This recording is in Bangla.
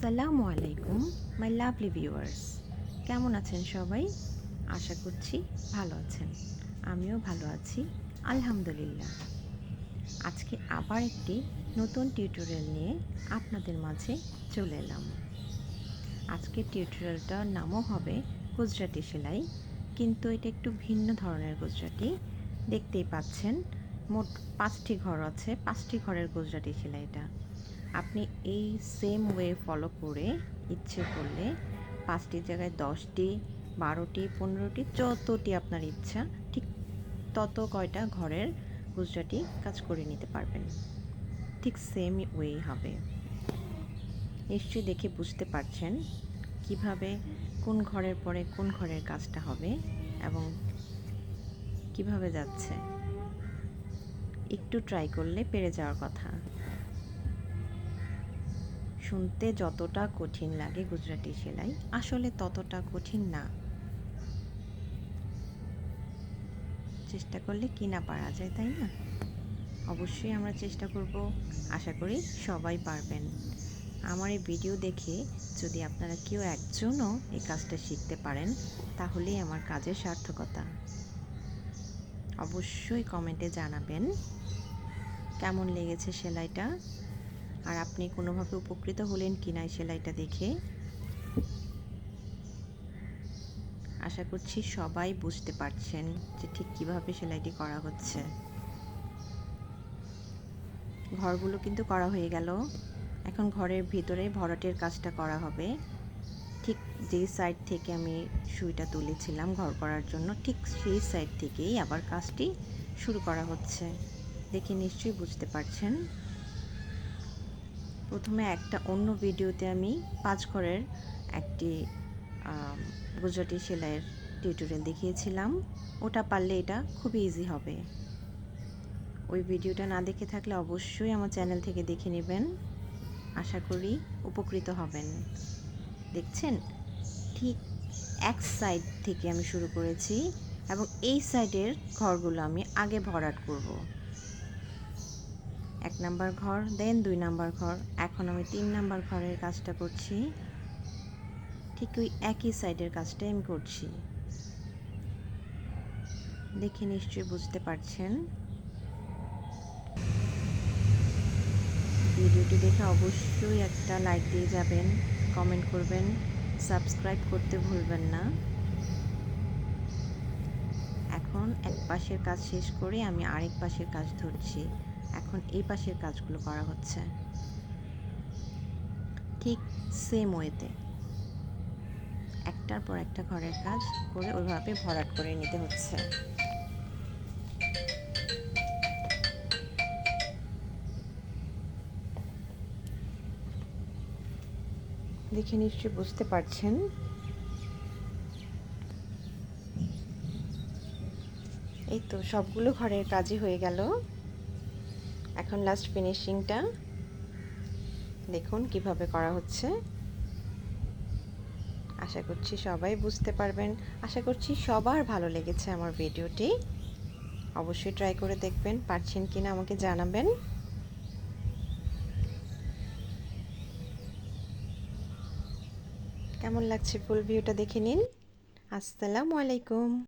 আসসালামু আলাইকুম মাই লাভলি ভিউয়ার্স, কেমন আছেন সবাই? আশা করছি ভালো আছেন। আমিও ভালো আছি, আলহামদুলিল্লাহ। আজকে আবার একটি নতুন টিউটোরিয়াল নিয়ে আপনাদের মাঝে চলে এলাম। আজকের টিউটোরিয়ালটার নামও হবে গুজরাটি সেলাই, কিন্তু এটা একটু ভিন্ন ধরনের গুজরাটি। দেখতেই পাচ্ছেন মোট 5টি ঘর আছে, 5টি ঘরের গুজরাটি সেলাইটা। আপনি এই সেম ওয়ে ফলো করে ইচ্ছে করলে 5টির জায়গায় 10টি, 12টি, 15টি, যতটি আপনার ইচ্ছা ঠিক তত কয়টা ঘরের গুজরাটি কাজ করে নিতে পারবেন। ঠিক সেম ওয়ে হবে। নিশ্চয়ই দেখে বুঝতে পারছেন কিভাবে কোন ঘরের পরে কোন ঘরের কাজটা হবে এবং কিভাবে যাচ্ছে। একটু ট্রাই করলে পেরে যাওয়ার কথা। শুনতে যতটা কঠিন লাগে গুজরাটি সেলাই, আসলে ততটা কঠিন না। চেষ্টা করলে কি না পারা যায়, তাই না? অবশ্যই আমরা চেষ্টা করব, আশা করি সবাই পারবেন। আমার এই ভিডিও দেখে যদি আপনারা কেউ একজনও এই কাজটা শিখতে পারেন, তাহলেই আমার কাজের সার্থকতা। অবশ্যই কমেন্টে জানাবেন কেমন লেগেছে সেলাইটা, আর আপনি কোনোভাবে উপকৃত হলেন কিনা এই সেলাইটা দেখে। আশা করছি সবাই বুঝতে পারছেন যে ঠিক কিভাবে সেলাইটি করা হচ্ছে। ঘরগুলো কিন্তু করা হয়ে গেল। এখন ঘরের ভিতরে ভরাটের কাজটা করা হবে। ঠিক যেই সাইড থেকে আমি সুইটা তুলেছিলাম ঘর করার জন্য, ঠিক সেই সাইড থেকেই আবার কাজটি শুরু করা হচ্ছে। দেখে নিশ্চয়ই বুঝতে পারছেন। প্রথমে একটা অন্য ভিডিওতে আমি 5 ঘরের একটি গুজরাটি সেলাইয়ের টিউটোরিয়াল দেখিয়েছিলাম। ওটা পারলে এটা খুবই ইজি হবে। ওই ভিডিওটা না দেখে থাকলে অবশ্যই আমার চ্যানেল থেকে দেখে নেবেন। আশা করি উপকৃত হবেন। দেখছেন, ঠিক এক সাইড থেকে আমি শুরু করেছি এবং এই সাইডের ঘরগুলো আমি আগে ভরাট করব। 1 নাম্বার ঘর, দেন 2 নাম্বার ঘর, এখন আমি 3 নাম্বার ঘরের কাজটা করছি। ঠিক ওই একই সাইডের কাজটাই আমি করছি। দেখে নিশ্চয়ই বুঝতে পারছেন। ভিডিওটি দেখে অবশ্যই একটা লাইক দিয়ে যাবেন, কমেন্ট করবেন, সাবস্ক্রাইব করতে ভুলবেন না। এখন এক পাশের কাজ শেষ করে আমি আরেক পাশের কাজ ধরছি। এখন এই পাশের কাজগুলো করা হচ্ছে ঠিক সেম ওয়েতে, একটার পর একটা ঘরের কাজ করে ওইভাবে ভরাট করে নিতে হচ্ছে। দেখে নিশ্চয়ই বুঝতে পারছেন। এই তো সবগুলো ঘরের কাজই হয়ে গেল। এখন লাস্ট ফিনিশিংটা দেখুন কিভাবে করা হচ্ছে। আশা করছি সবাই বুঝতে পারবেন। আশা করছি সবার ভালো লেগেছে আমার ভিডিওটি। অবশ্যই ট্রাই করে দেখবেন, পারছেন কিনা আমাকে জানাবেন। কেমন লাগছে ফুল ভিউটা দেখে নিন। আসসালামু আলাইকুম।